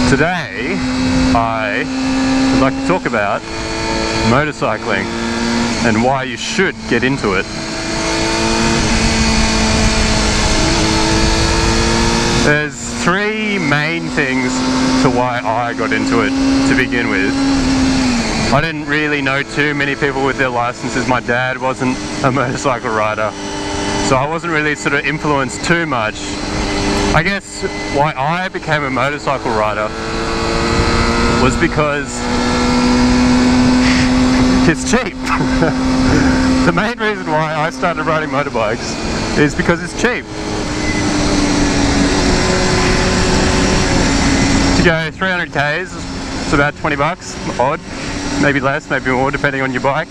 Today, I would like to talk about motorcycling and why you should get into it. There's three main things to why I got into it to begin with. I didn't really know too many people with their licenses. My dad wasn't a motorcycle rider, so I wasn't really sort of influenced too much. I guess why I became a motorcycle rider was because it's cheap. The main reason why I started riding motorbikes is because it's cheap. To go 300 k's, it's about 20 bucks, odd, maybe less, maybe more, depending on your bike.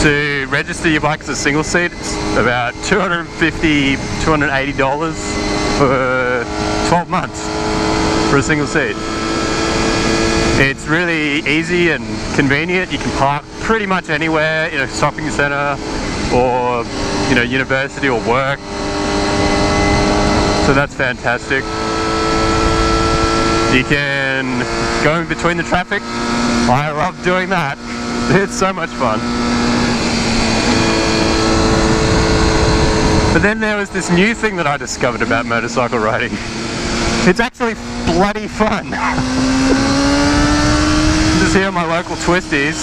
To register your bike as a single seat, it's about $250, $280 for 12 months for a single seat. It's really easy and convenient. You can park pretty much anywhere, in a shopping centre or, university or work. So that's fantastic. You can go in between the traffic. I love doing that. It's so much fun. But then there was this new thing that I discovered about motorcycle riding. It's actually bloody fun. Just here on my local twisties.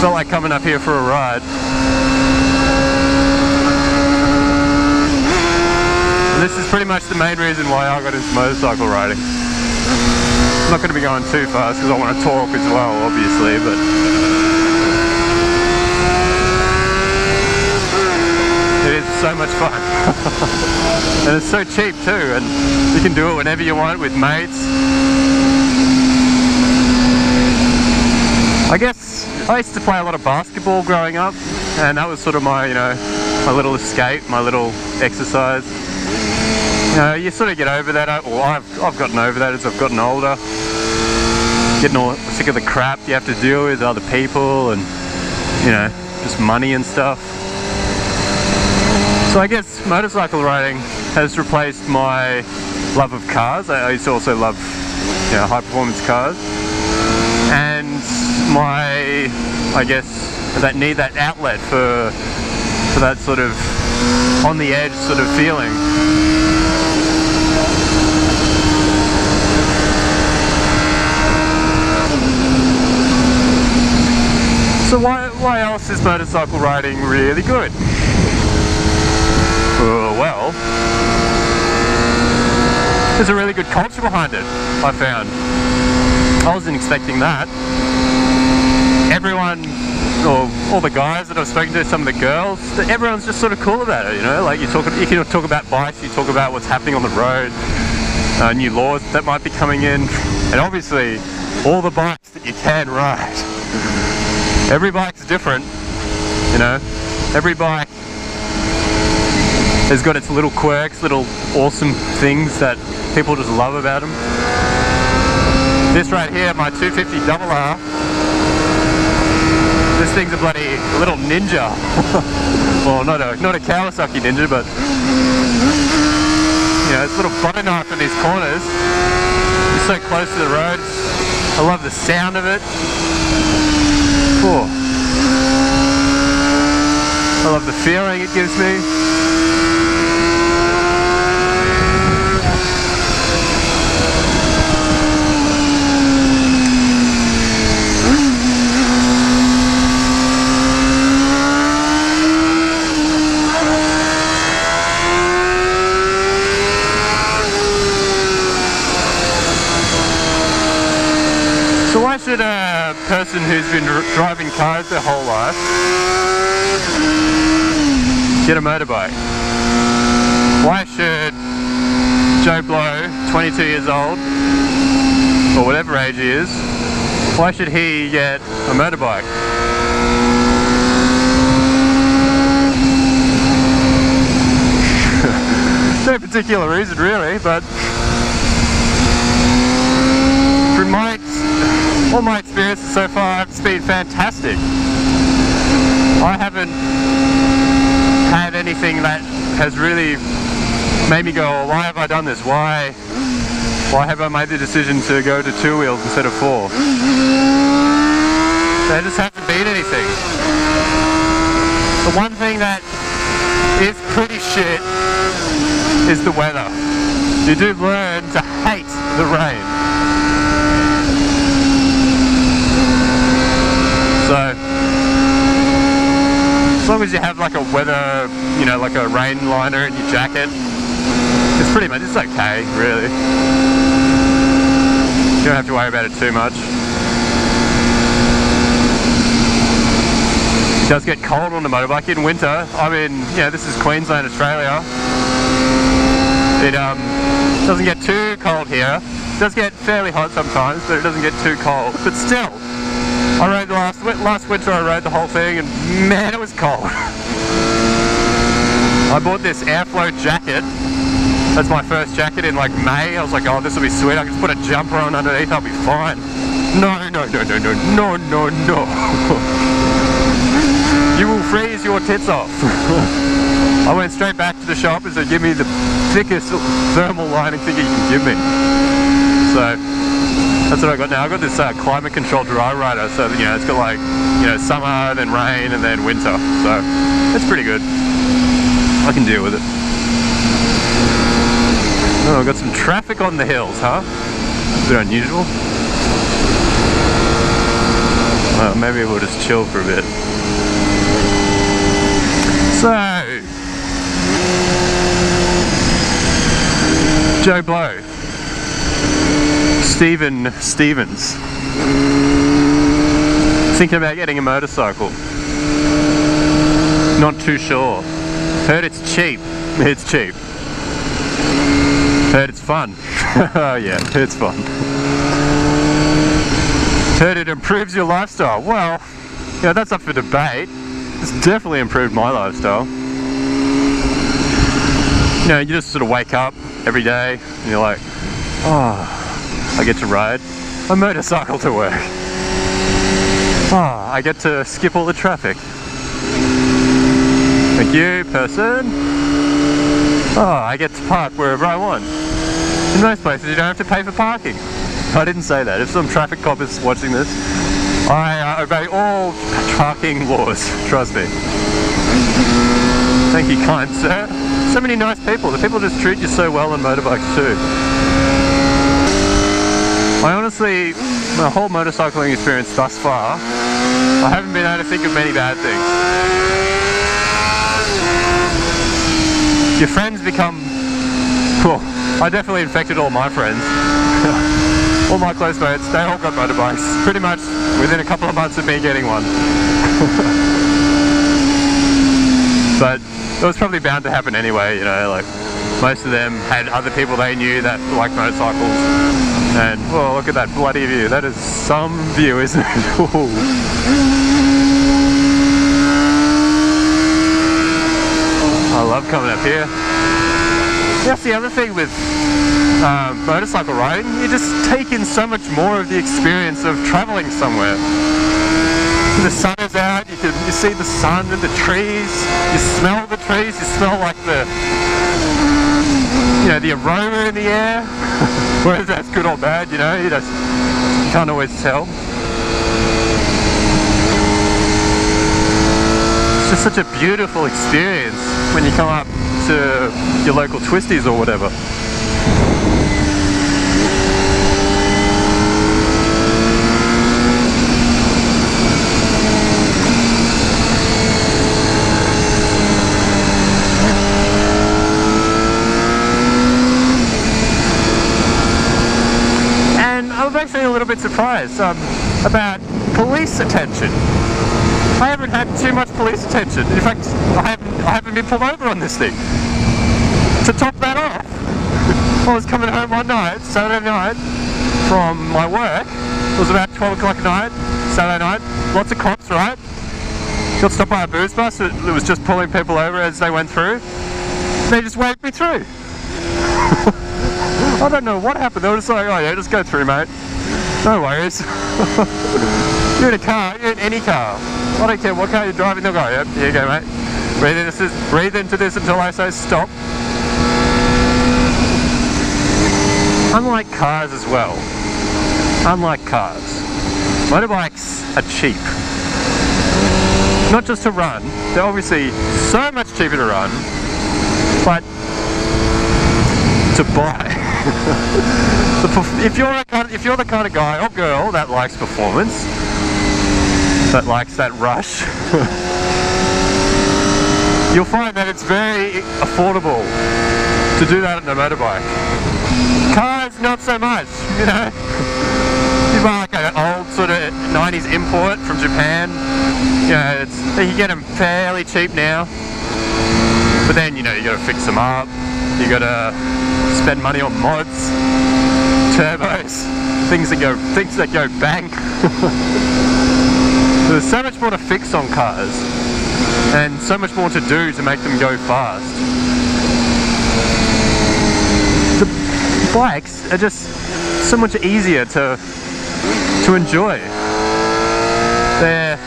Felt like coming up here for a ride. And this is pretty much the main reason why I got into motorcycle riding. I'm not going to be going too fast because I want to talk as well, obviously, but it is so much fun. And it's so cheap too, and you can do it whenever you want with mates. I guess I used to play a lot of basketball growing up, and that was sort of my, my little escape, my little exercise. You sort of get over that, or I've gotten over that as I've gotten older. Getting all sick of the crap you have to deal with, other people, and, just money and stuff. So I guess motorcycle riding has replaced my love of cars. I used to also love, high performance cars. And that need, that outlet for that sort of on the edge sort of feeling. So why else is motorcycle riding really good? Well, there's a really good culture behind it, I found. I wasn't expecting that. Everyone, or all the guys that I've spoken to, some of the girls, everyone's just sort of cool about it, Like you can talk about bikes, you talk about what's happening on the road, new laws that might be coming in, and obviously all the bikes that you can ride. Every bike's different, Every bike has got its little quirks, little awesome things that people just love about them. This right here, my 250RR, this thing's a bloody little ninja. Well, not a Kawasaki ninja, but it's a little butter knife in these corners. It's so close to the road. I love the sound of it. Oh. I love the feeling it gives me. So why should a person who's been driving cars their whole life get a motorbike? Why should Joe Blow, 22 years old, or whatever age he is, why should he get a motorbike? No particular reason really, but from all my experiences so far, it's been fantastic. I haven't had anything that has really made me go, well, why have I done this? Why have I made the decision to go to 2 wheels instead of 4? There just hasn't been anything. The one thing that is pretty shit is the weather. You do learn to hate the rain. So, as long as you have like a weather, you know, like a rain liner in your jacket, it's pretty much, it's okay, really. You don't have to worry about it too much. It does get cold on the motorbike in winter. I mean, yeah, this is Queensland, Australia. It doesn't get too cold here. It does get fairly hot sometimes, but it doesn't get too cold. But still, I rode last winter, I rode the whole thing, and man, it was cold. I bought this Airflow jacket. That's my first jacket in like May. I was like, oh, this will be sweet. I can just put a jumper on underneath, I'll be fine. No. You will freeze your tits off. I went straight back to the shop and said, give me the thickest thermal lining thing you can give me. So that's what I got now. I got this climate controlled dry rider, so you know, it's got like, you know, summer, then rain, and then winter. So it's pretty good. I can deal with it. Oh, I've got some traffic on the hills, huh? A bit unusual. Well, maybe we'll just chill for a bit. So, Joe Blow, Stephen Stevens, thinking about getting a motorcycle. Not too sure. Heard it's cheap. It's cheap. Heard it's fun. Oh yeah, it's fun. Heard it improves your lifestyle. Well, yeah, that's up for debate. It's definitely improved my lifestyle. You know, you just sort of wake up every day and you're like, oh, I get to ride a motorcycle to work. Oh, I get to skip all the traffic. Thank you, person. Oh, I get to park wherever I want. In most places you don't have to pay for parking. I didn't say that. If some traffic cop is watching this, I obey all parking laws, trust me. Thank you, kind sir. So many nice people. The people just treat you so well on motorbikes too. I honestly, my whole motorcycling experience thus far, I haven't been able to think of many bad things. Your friends become, well, I definitely infected all my friends. All my close mates, they all got motorbikes, pretty much within a couple of months of me getting one. But it was probably bound to happen anyway, you know, like most of them had other people they knew that liked motorcycles. And, well, look at that bloody view. That is some view, isn't it? I love coming up here. That's the other thing with motorcycle riding. You just take in so much more of the experience of traveling somewhere. The sun is out, you see the sun and the trees, you smell the trees, you smell like the, you know, the aroma in the air. Whether that's good or bad, you know, you can't always tell. It's just such a beautiful experience when you come up to your local twisties or whatever. And I was actually a little bit surprised about police attention. I haven't had too much police attention. In fact, I haven't been pulled over on this thing. To top that off, I was coming home one night, Saturday night, from my work. It was about 12 o'clock at night, Saturday night. Lots of cops, right? Got stopped by a booze bus that was just pulling people over as they went through. They just waved me through. I don't know what happened. They were just like, oh yeah, just go through, mate. No worries. You're in a car, you're in any car. I don't care what car you're driving, they'll go, yep, here you go, mate. Breathe into this until I say stop. unlike cars as well, unlike cars, motorbikes are cheap. Not just to run, they're obviously so much cheaper to run, but to buy. If you're the kind of guy or girl that likes performance, that likes that rush, you'll find that it's very affordable to do that on a motorbike. Cars, not so much, you know. You buy like an old sort of 90s import from Japan, you know, you get them fairly cheap now. But then, you know, you gotta fix them up, you gotta spend money on mods, turbos, things that go bang. There's so much more to fix on cars, and so much more to do to make them go fast. The bikes are just so much easier to enjoy. They're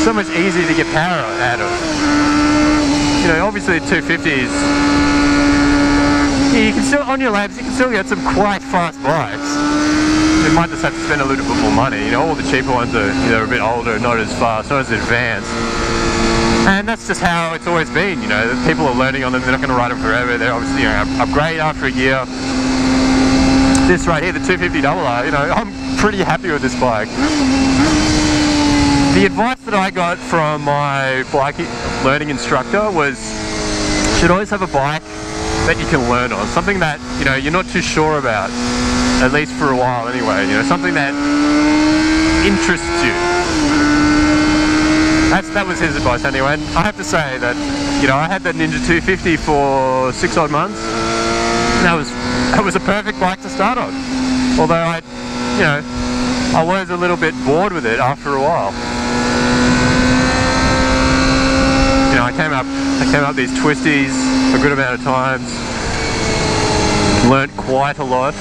so much easier to get power out of. You know, obviously 250s, you can still, on your labs, you can still get some quite fast bikes. You might just have to spend a little bit more money. You know, all the cheaper ones are either a bit older, not as fast, not as advanced. And that's just how it's always been, you know. People are learning on them, they're not going to ride them forever. They're obviously, you know, upgrade after a year. This right here, the 250RR, you know, I'm pretty happy with this bike. The advice that I got from my bike learning instructor was, you should always have a bike that you can learn on. Something that, you know, you're not too sure about, at least for a while anyway, you know, something that interests you. That was his advice anyway, and I have to say that, you know, I had that Ninja 250 for 6 odd months, and that was a perfect bike to start on. Although I was a little bit bored with it after a while. You know, I came up these twisties a good amount of times, learnt quite a lot,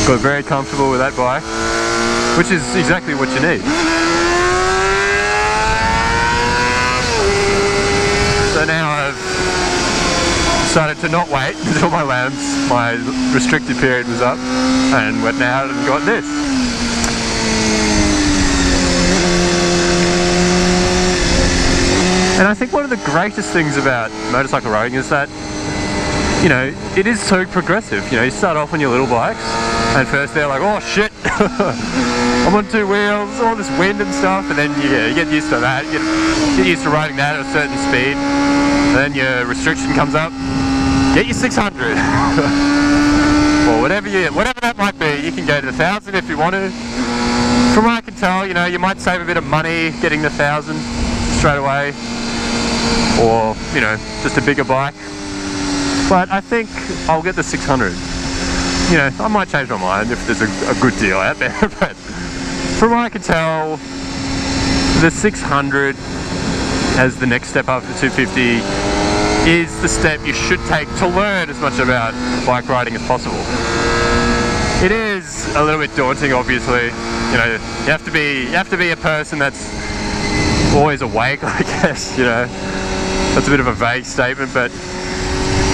got very comfortable with that bike, which is exactly what you need. So now I've decided to not wait until my restricted period was up, and went out and got this. And I think one of the greatest things about motorcycle riding is that, you know, it is so progressive. You know, you start off on your little bikes, and first they're like, oh shit, I'm on 2 wheels, all this wind and stuff, and then you get used to that, you get used to riding that at a certain speed, and then your restriction comes up, get your 600, or whatever that might be. You can go to 1,000 if you want to. From what I can tell, you know, you might save a bit of money getting the 1,000 straight away, or, you know, just a bigger bike. But I think I'll get the 600. You know, I might change my mind if there's a good deal out there, but from what I can tell, the 600 as the next step after 250 is the step you should take to learn as much about bike riding as possible. It is a little bit daunting, obviously. You know, you have to be a person that's always awake, I guess, you know. That's a bit of a vague statement, but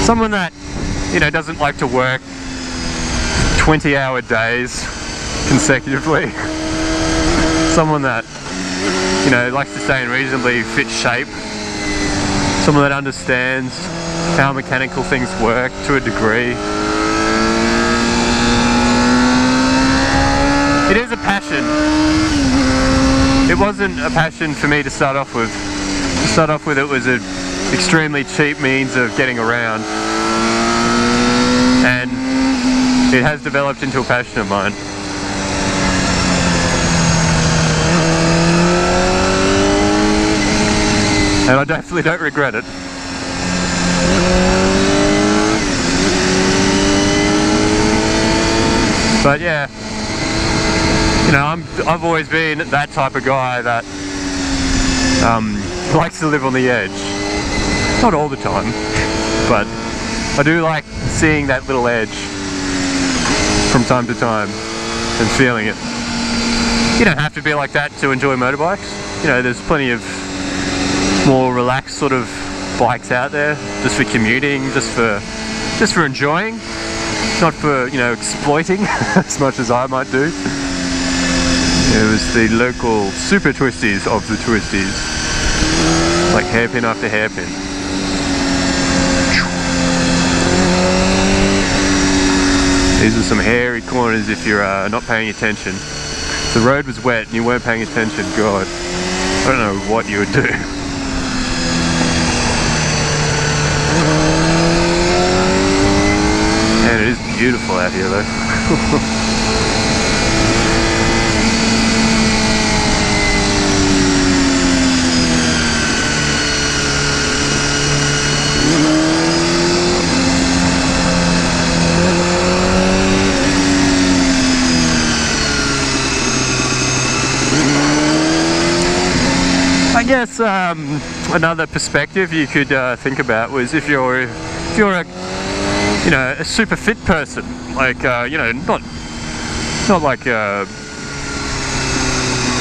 someone that, you know, doesn't like to work 20-hour days consecutively. Someone that, you know, likes to stay in reasonably fit shape. Someone that understands how mechanical things work to a degree. It is a passion. It wasn't a passion for me to start off with. To start off with, it was an extremely cheap means of getting around. And it has developed into a passion of mine. And I definitely don't regret it. But yeah, you know, I've always been that type of guy that likes to live on the edge. Not all the time, but I do like seeing that little edge from time to time and feeling it. You don't have to be like that to enjoy motorbikes. You know, there's plenty of more relaxed sort of bikes out there just for commuting, just for enjoying, not for, you know, exploiting as much as I might do. It was the local super twisties of the twisties, like hairpin after hairpin. These are some hairy corners if you're not paying attention. If the road was wet and you weren't paying attention, God, I don't know what you would do. And it is beautiful out here though. I guess another perspective you could think about was if you're a, you know, a super fit person, like you know, not like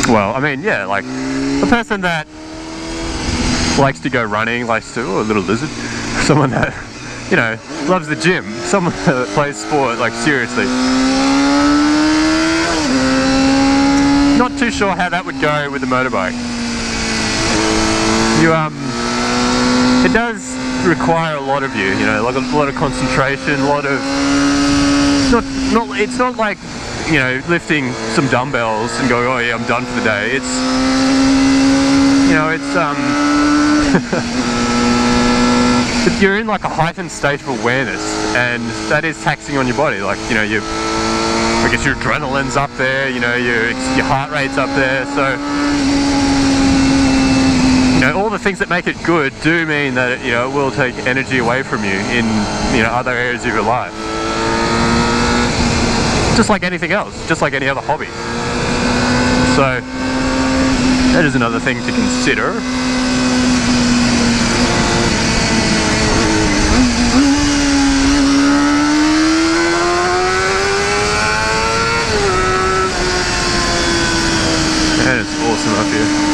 well, I mean, yeah, like a person that likes to go running, likes to, oh, a little lizard, someone that, you know, loves the gym, someone that plays sport, like seriously. Not too sure how that would go with a motorbike. It does require a lot of you, you know, like a lot of concentration, a lot of, it's not like, you know, lifting some dumbbells and going, oh yeah, I'm done for the day. It's, you know, it's, you're in like a heightened state of awareness, and that is taxing on your body. Like, you know, I guess your adrenaline's up there, you know, your heart rate's up there, so, you know, all the things that make it good do mean that, you know, it will take energy away from you in, you know, other areas of your life. Just like anything else, just like any other hobby. So, that is another thing to consider. And it's awesome up here.